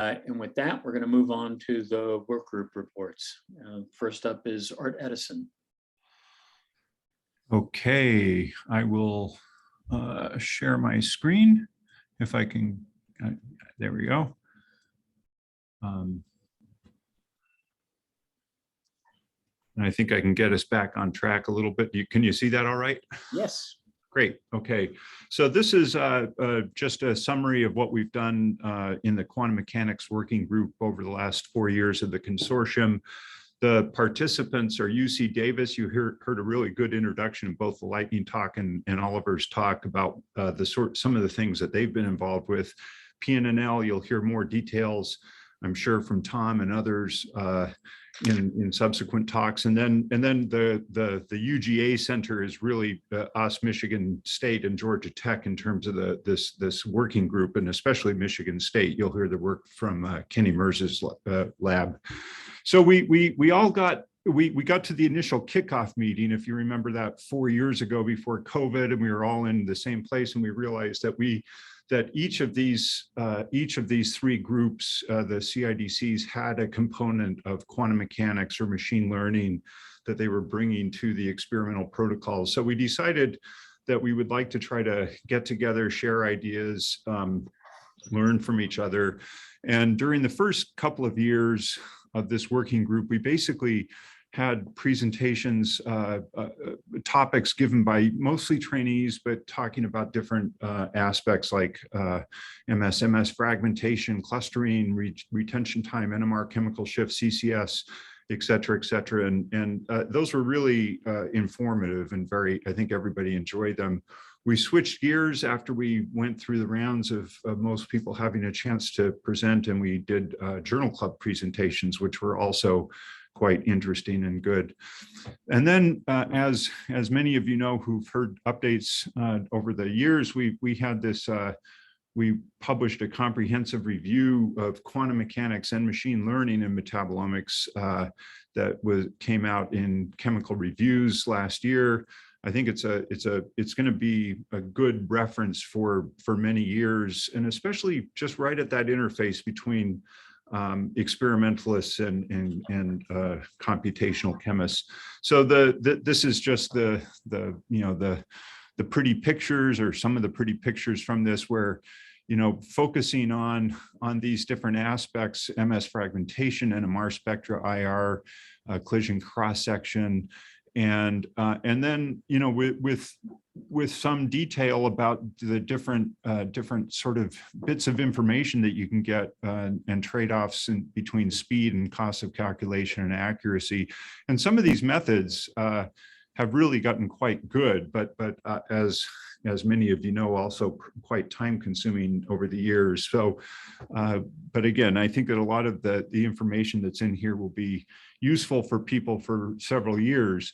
And with that, we're going to move on to the work group reports. First up is Art Edison. Okay, I will share my screen if I can. There we go. And I think I can get us back on track a little bit. Can you see that all right? Yes. Great. Okay. So this is just a summary of what we've done in the quantum mechanics working group over the last 4 years of the consortium. The participants are UC Davis. You heard a really good introduction in both the lightning talk and Oliver's talk about some of the things that they've been involved with. PNNL, you'll hear more details, I'm sure, from Tom and others in subsequent talks. And then the UGA Center is really us, Michigan State and Georgia Tech, in terms of this working group, and especially Michigan State. You'll hear the work from Kenny Merz's lab. So we all got to the initial kickoff meeting, if you remember that, 4 years ago before COVID, and we were all in the same place, and we realized that each of these 3 groups, the CIDCs, had a component of quantum mechanics or machine learning that they were bringing to the experimental protocols. So we decided that we would like to try to get together, share ideas, learn from each other. And during the first couple of years of this working group, we basically had presentations, topics given by mostly trainees, but talking about different aspects like MS fragmentation, clustering, retention time, NMR, chemical shift, CCS, et cetera, et cetera. And those were really informative and I think everybody enjoyed them. We switched gears after we went through the rounds of most people having a chance to present, and we did journal club presentations, which were also quite interesting and good. And then as many of you know who've heard updates over the years, we had this, we published a comprehensive review of quantum mechanics and machine learning in metabolomics that came out in Chemical Reviews last year. I think it's going to be a good reference for many years, and especially just right at that interface between experimentalists and computational chemists. So this is just the pretty pictures, or some of the pretty pictures from this, where focusing on these different aspects: MS fragmentation, NMR spectra, IR, collision cross section. And then with some detail about the different sort of bits of information that you can get and trade-offs between speed and cost of calculation and accuracy. And some of these methods have really gotten quite good, but as many of you know, also quite time-consuming over the years. So, but again, I think that a lot of the information that's in here will be useful for people for several years.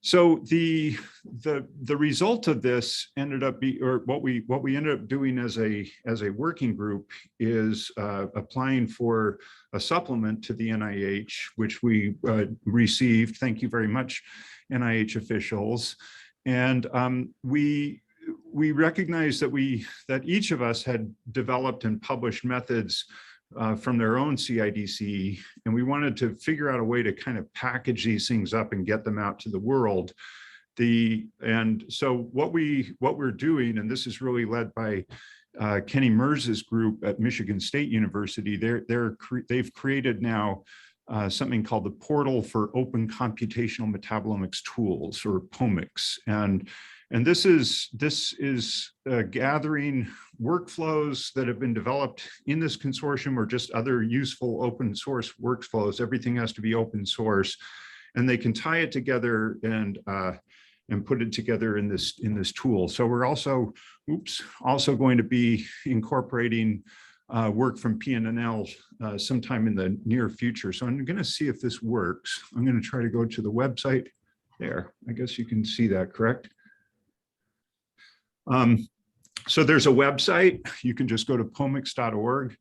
So the result of this ended up what we ended up doing as a working group is applying for a supplement to the NIH, which we received. Thank you very much, NIH officials. And we recognized that each of us had developed and published methods from their own CIDC, and we wanted to figure out a way to kind of package these things up and get them out to the world. And so what we're doing, and this is really led by Kenny Merz's group at Michigan State University, they've created now something called the Portal for Open Computational Metabolomics Tools, or POMICS. And this is gathering workflows that have been developed in this consortium, or just other useful open source workflows. Everything has to be open source, and they can tie it together and put it together in this tool. So we're also going to be incorporating work from PNNL sometime in the near future. So I'm going to see if this works. I'm going to try to go to the website there. I guess you can see that, correct? So there's a website. You can just go to pomics.org.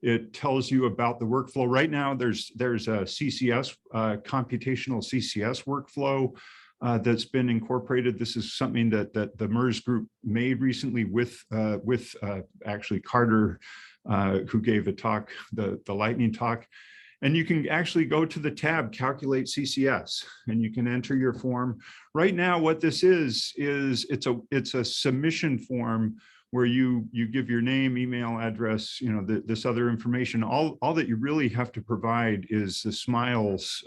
It tells you about the workflow. Right now, there's a CCS, computational CCS workflow that's been incorporated. This is something that the MERS group made recently with actually Carter who gave a talk, the lightning talk. And you can actually go to the tab, Calculate CCS, and you can enter your form. Right now, what this is it's a submission form where you give your name, email address, this other information. All that you really have to provide is the Smiles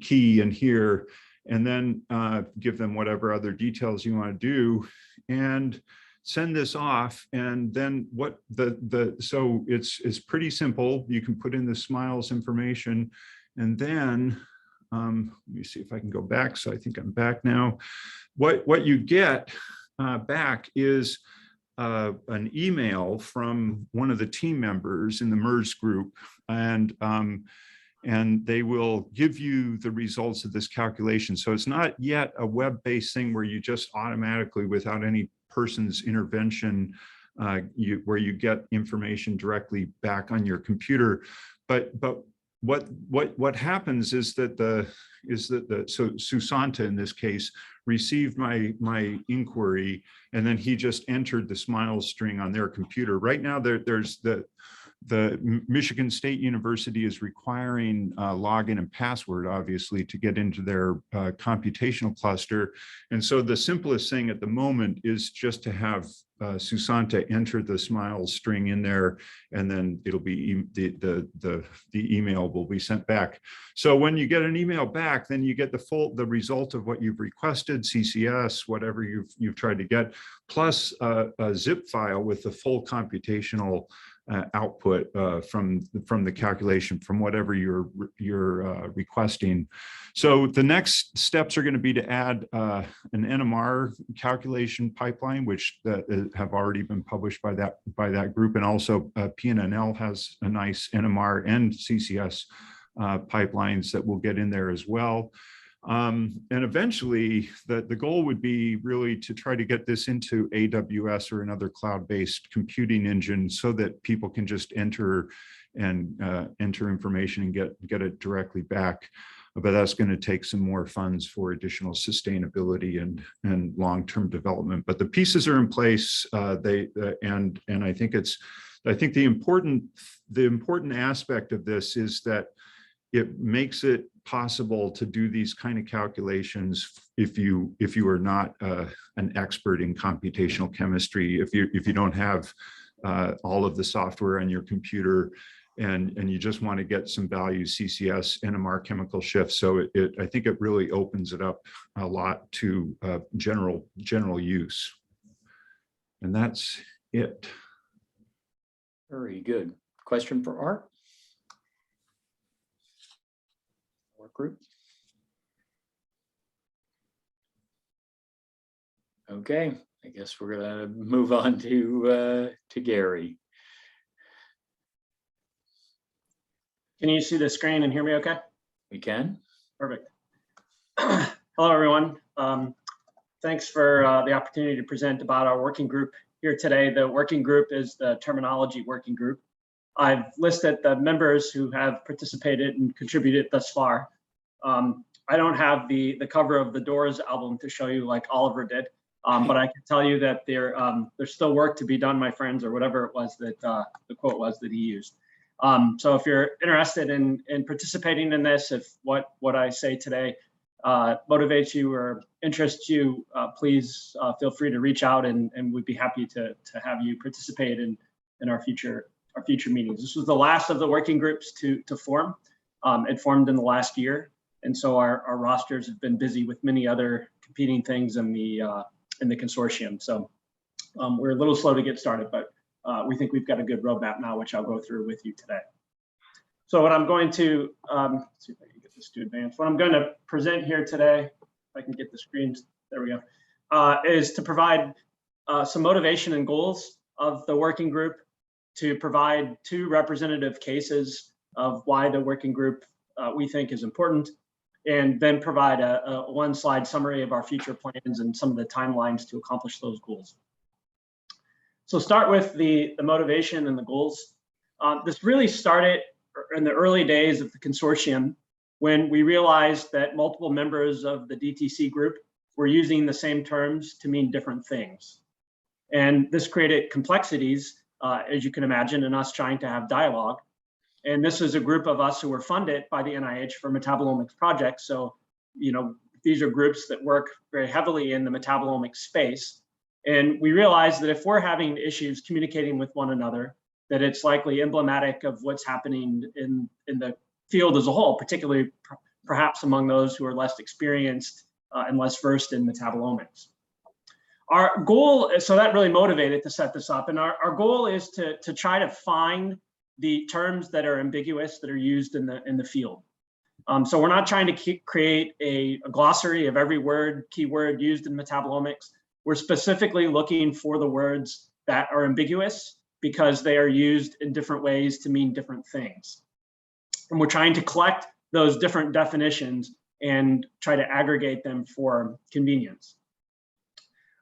key in here, and then give them whatever other details you want to do, and send this off. And then so it's pretty simple. You can put in the Smiles information, and then let me see if I can go back. So I think I'm back now. What you get back is an email from one of the team members in the MERS group, and they will give you the results of this calculation. So it's not yet a web-based thing where you just automatically, without any person's intervention, where you get information directly back on your computer. But what happens is that so Susanta in this case received my inquiry, and then he just entered the Smiles string on their computer. Right now, there's the Michigan State University is requiring login and password, obviously, to get into their computational cluster. And so the simplest thing at the moment is just to have Susanta enter the Smiles string in there, and then it'll be the email will be sent back. So when you get an email back, then you get the result of what you've requested, CCS, whatever you've tried to get, plus a zip file with the full computational output from the calculation, from whatever you're requesting. So the next steps are going to be to add an NMR calculation pipeline, which have already been published by that group, and also PNNL has a nice NMR and CCS pipelines that we'll get in there as well. And eventually, the goal would be really to try to get this into AWS or another cloud-based computing engine, so that people can just enter information and get it directly back. But that's going to take some more funds for additional sustainability and long-term development. But the pieces are in place. And I think the important aspect of this is that it makes it possible to do these kind of calculations if you are not an expert in computational chemistry, if you don't have all of the software on your computer, and you just want to get some values, CCS, NMR chemical shifts. So I think it really opens it up a lot to general use. And that's it. Very good. Question for Art? Work group? Okay, I guess we're gonna move on to Gary. Can you see the screen and hear me okay? We can. Perfect. Hello, everyone. Thanks for the opportunity to present about our working group here today. The working group is the terminology working group. I've listed the members who have participated and contributed thus far. I don't have the cover of the Doors album to show you like Oliver did, but I can tell you that there's still work to be done, my friends, or whatever it was that the quote was that he used. So if you're interested in participating in this, if what I say today motivates you or interests you, please feel free to reach out, and we'd be happy to have you participate in our future meetings. This was the last of the working groups to form. It formed in the last year, and so our rosters have been busy with many other competing things in the consortium. So we're a little slow to get started, but we think we've got a good roadmap now, which I'll go through with you today. So what I'm going to, let's see if I can get this to advance. What I'm going to present here today, if I can get the screens, there we go, is to provide some motivation and goals of the working group, to provide 2 representative cases of why the working group we think is important, and then provide a 1-slide summary of our future plans and some of the timelines to accomplish those goals. So start with the motivation and the goals. This really started in the early days of the consortium, when we realized that multiple members of the DTC group were using the same terms to mean different things. And this created complexities as you can imagine, and us trying to have dialogue. And this is a group of us who were funded by the NIH for metabolomics projects. So, these are groups that work very heavily in the metabolomics space. And we realize that if we're having issues communicating with one another, that it's likely emblematic of what's happening in the field as a whole, particularly perhaps among those who are less experienced and less versed in metabolomics. Our goal, so that really motivated to set this up, and our goal is to try to find the terms that are ambiguous that are used in the field. So we're not trying to create a glossary of every keyword used in metabolomics. We're specifically looking for the words that are ambiguous because they are used in different ways to mean different things. And we're trying to collect those different definitions and try to aggregate them for convenience.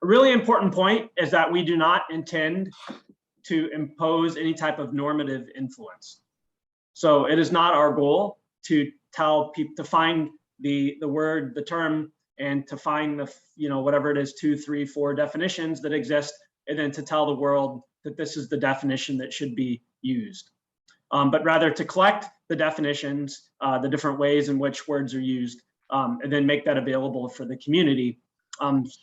A really important point is that we do not intend to impose any type of normative influence. So it is not our goal to tell people to find the word, the term, and to find the, whatever it is, 2, 3, 4 definitions that exist, and then to tell the world that this is the definition that should be used. But rather to collect the definitions, the different ways in which words are used, and then make that available for the community.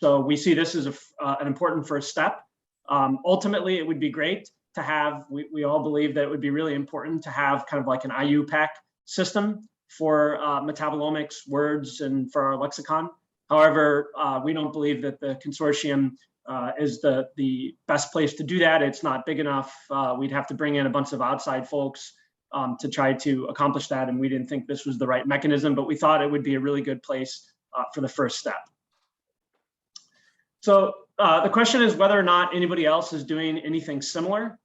So we see this as an important first step. Ultimately, it would be great to have, we all believe that it would be really important to have kind of like an IUPAC system for metabolomics words and for our lexicon. However, we don't believe that the consortium is the best place to do that. It's not big enough. We'd have to bring in a bunch of outside folks to try to accomplish that, and we didn't think this was the right mechanism, but we thought it would be a really good place for the first step. So the question is whether or not anybody else is doing anything similar.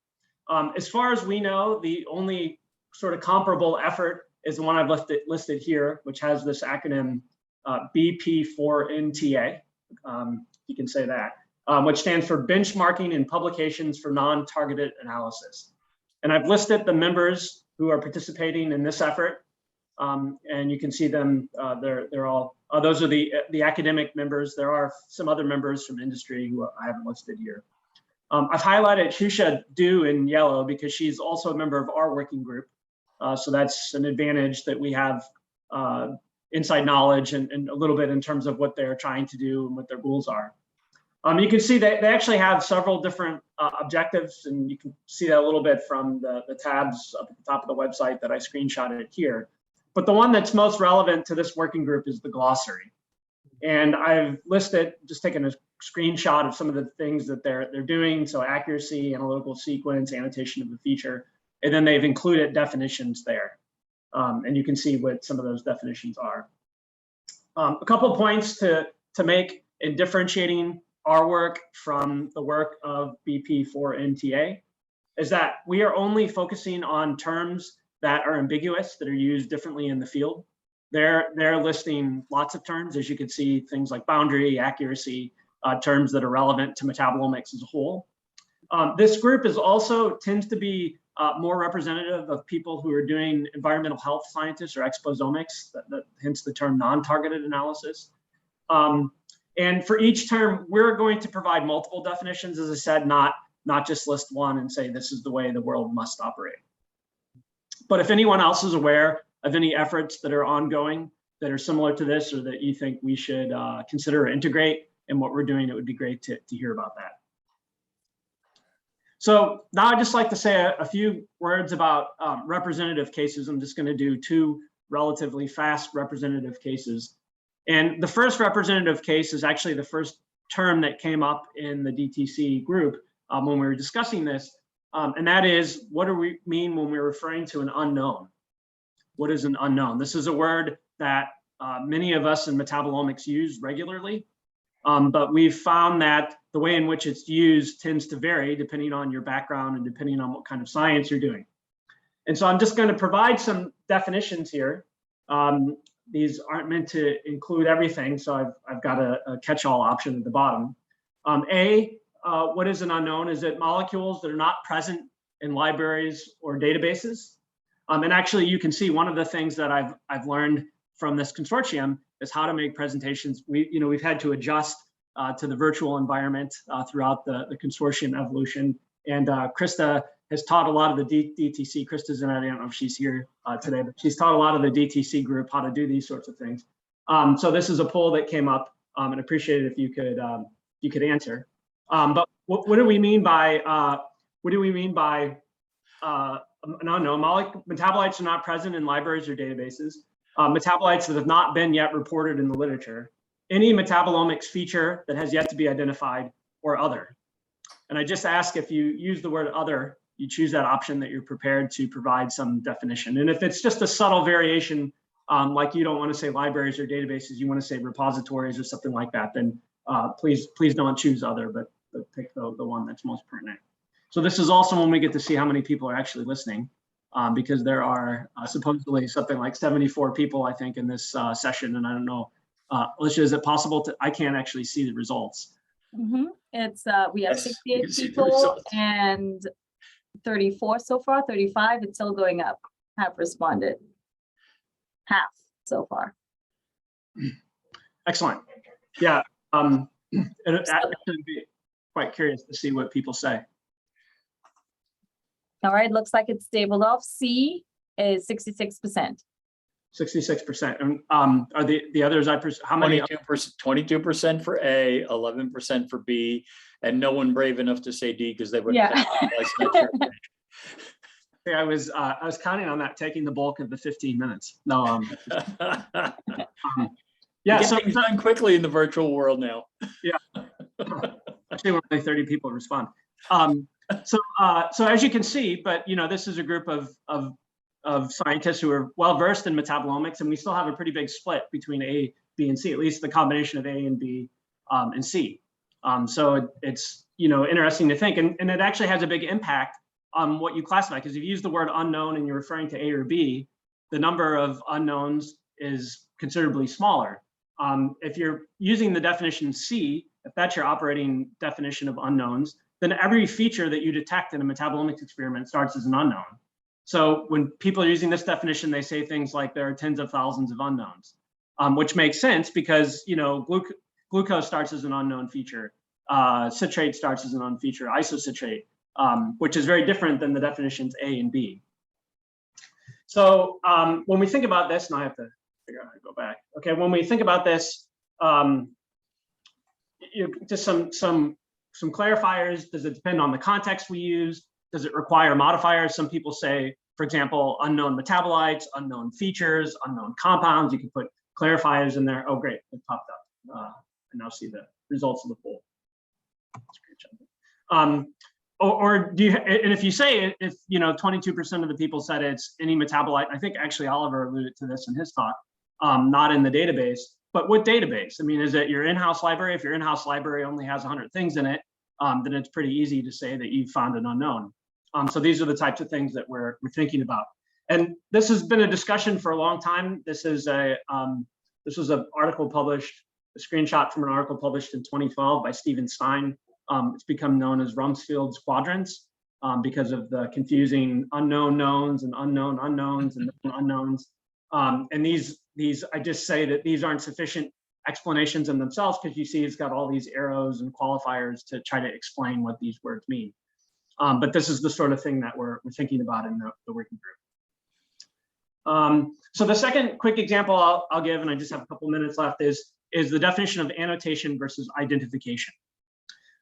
As far as we know, the only sort of comparable effort is the one I've listed here, which has this acronym BP4NTA. You can say that, which stands for Benchmarking in Publications for Non-Targeted Analysis. And I've listed the members who are participating in this effort. And you can see them, they're all, those are the academic members. There are some other members from industry who I haven't listed here. I've highlighted Husha Du in yellow because she's also a member of our working group. So that's an advantage that we have inside knowledge and a little bit in terms of what they're trying to do and what their goals are. You can see that they actually have several different objectives, and you can see that a little bit from the tabs up at the top of the website that I screenshotted here. But the one that's most relevant to this working group is the glossary. And I've listed, just taken a screenshot of some of the things that they're doing. So accuracy, analytical sequence, annotation of the feature, and then they've included definitions there. And you can see what some of those definitions are. A couple points to make in differentiating our work from the work of BP4NTA is that we are only focusing on terms that are ambiguous, that are used differently in the field. They're listing lots of terms, as you can see, things like boundary, accuracy, terms that are relevant to metabolomics as a whole. This group tends to be more representative of people who are doing environmental health scientists or exposomics, hence the term non-targeted analysis. And for each term, we're going to provide multiple definitions, as I said, not just list one and say this is the way the world must operate. But if anyone else is aware of any efforts that are ongoing that are similar to this, or that you think we should consider or integrate in what we're doing, it would be great to hear about that. So now I'd just like to say a few words about representative cases. I'm just going to do 2 relatively fast representative cases. And the first representative case is actually the first term that came up in the DTC group when we were discussing this. And that is, what do we mean when we're referring to an unknown? What is an unknown? This is a word that many of us in metabolomics use regularly, but we've found that the way in which it's used tends to vary depending on your background and depending on what kind of science you're doing. And so I'm just going to provide some definitions here. These aren't meant to include everything, so I've got a catch-all option at the bottom. What is an unknown? Is it molecules that are not present in libraries or databases? And actually, you can see one of the things that I've learned from this consortium is how to make presentations. We've had to adjust to the virtual environment throughout the consortium evolution, And Krista has taught a lot of the DTC. Krista's in, I don't know if she's here today, but she's taught a lot of the DTC group how to do these sorts of things. So this is a poll that came up, and appreciate it if you could answer. But what do we mean by an unknown? Metabolites are not present in libraries or databases. Metabolites that have not been yet reported in the literature. Any metabolomics feature that has yet to be identified, or other. And I just ask, if you use the word other, you choose that option that you're prepared to provide some definition. And if it's just a subtle variation, like you don't want to say libraries or databases, you want to say repositories or something like that, then please don't choose other, but pick the one that's most pertinent. So this is also when we get to see how many people are actually listening, because there are supposedly something like 74 people, I think, in this session. And I don't know, Alicia, is it possible to, I can't actually see the results. Mm-hmm. It's we have Yes, 68 people and 34 so far, 35. It's still going up. Have responded. Half so far. Excellent. Yeah. I'd actually be quite curious to see what people say. All right, looks like it's stabled off. C is 66%. 66%. And are the others, how many? 22% for A, 11% for B, and no one brave enough to say D because they would. Yeah. I was counting on that taking the bulk of the 15 minutes. No. Yeah. So it's done quickly in the virtual world now. Yeah. Actually, only 30 people respond. So as you can see, but this is a group of scientists who are well versed in metabolomics, and we still have a pretty big split between A, B, and C, at least the combination of A and B and C. So it's interesting to think, and it actually has a big impact on what you classify, because if you use the word unknown and you're referring to A or B, the number of unknowns is considerably smaller. If you're using the definition C, if that's your operating definition of unknowns, then every feature that you detect in a metabolomics experiment starts as an unknown. So when people are using this definition, they say things like there are tens of thousands of unknowns, which makes sense because glucose starts as an unknown feature, citrate starts as an unknown feature, isocitrate, which is very different than the definitions A and B. So when we think about this, and I have to figure out how to go back. Okay, when we think about this, just some clarifiers. Does it depend on the context we use? Does it require modifiers? Some people say, for example, unknown metabolites, unknown features, unknown compounds. You can put clarifiers in there. Oh, great, it popped up. I now see the results of the poll. Or do you? And if you say if 22% of the people said it's any metabolite, I think actually Oliver alluded to this in his talk. Not in the database, but what database? I mean, is it your in-house library? If your in-house library only has 100 things in it, then it's pretty easy to say that you found an unknown. So these are the types of things that we're thinking about. And this has been a discussion for a long time. This was an article published, a screenshot from an article published in 2012 by Stephen Stein. It's become known as Rumsfeld's quadrants because of the confusing unknown knowns and unknown unknowns and unknowns. And these, I just say that these aren't sufficient explanations in themselves, because you see it's got all these arrows and qualifiers to try to explain what these words mean. But this is the sort of thing that we're thinking about in the working group. So the second quick example I'll give, and I just have a couple minutes left, is the definition of annotation versus identification.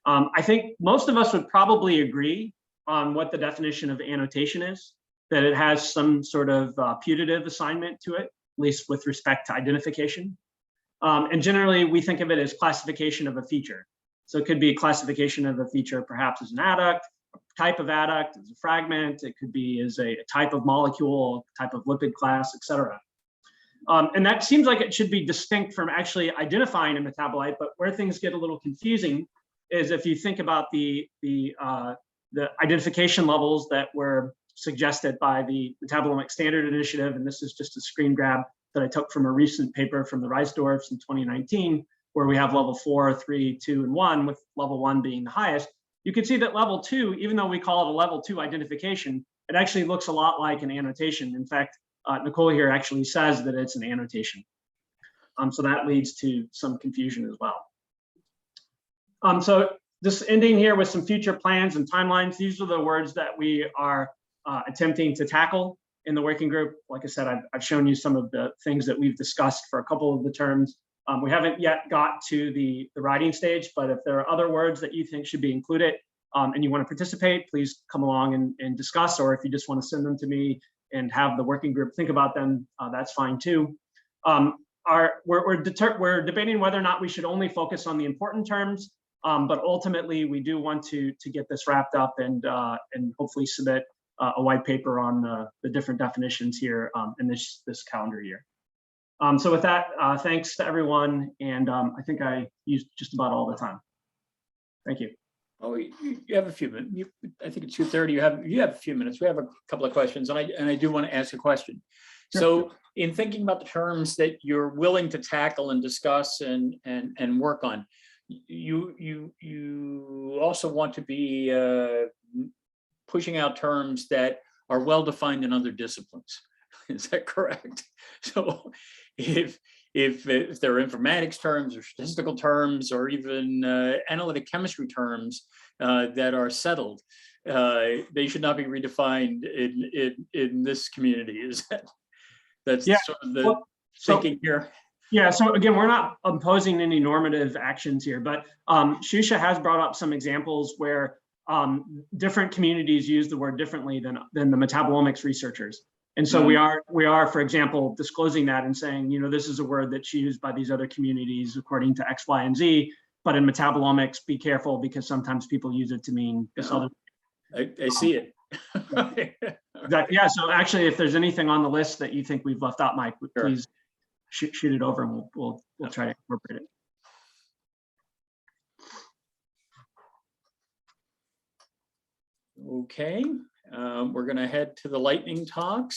I think most of us would probably agree on what the definition of annotation is, that it has some sort of putative assignment to it, at least with respect to identification. And generally, we think of it as classification of a feature. So it could be a classification of a feature perhaps as an adduct, a type of adduct, as a fragment. It could be as a type of molecule, type of lipid class, et cetera. And that seems like it should be distinct from actually identifying a metabolite. But where things get a little confusing is if you think about the identification levels that were suggested by the Metabolomics Standard Initiative, and this is just a screen grab that I took from a recent paper from the Reisdorfs in 2019, where we have level 4, 3, 2, and 1, with level 1 being the highest. You can see that level 2, even though we call it a level 2 identification, it actually looks a lot like an annotation. In fact, Nicole here actually says that it's an annotation. So that leads to some confusion as well. So Just ending here with some future plans and timelines. These are the words that we are attempting to tackle in the working group. Like I said, I've shown you some of the things that we've discussed for a couple of the terms. We haven't yet got to the writing stage, but if there are other words that you think should be included and you want to participate, please come along and discuss, or if you just want to send them to me and have the working group think about them, that's fine too. We're debating whether or not we should only focus on the important terms, but ultimately we do want to get this wrapped up and hopefully submit a white paper on the different definitions here in this calendar year. So with that, thanks to everyone, and I think I used just about all the time. Thank you. Oh, you have a few minutes. I think it's 2:30. You have a few minutes. We have a couple of questions, and I do want to ask a question. Sure. So, in thinking about the terms that you're willing to tackle and discuss and work on, you also want to be pushing out terms that are well defined in other disciplines. Is that correct? So, if there are informatics terms or statistical terms or even analytic chemistry terms that are settled, they should not be redefined in this community. Is that's sort of the thinking here? Yeah, so again, we're not imposing any normative actions here, but Shusha has brought up some examples where different communities use the word differently than the metabolomics researchers. And so we are, for example, disclosing that and saying, this is a word that's used by these other communities according to X, Y, and Z, but in metabolomics, be careful because sometimes people use it to mean this other. I see it. Exactly. Yeah. So actually, if there's anything on the list that you think we've left out, Mike, please shoot it over and we'll try to incorporate it. Okay. We're going to head to the lightning talks.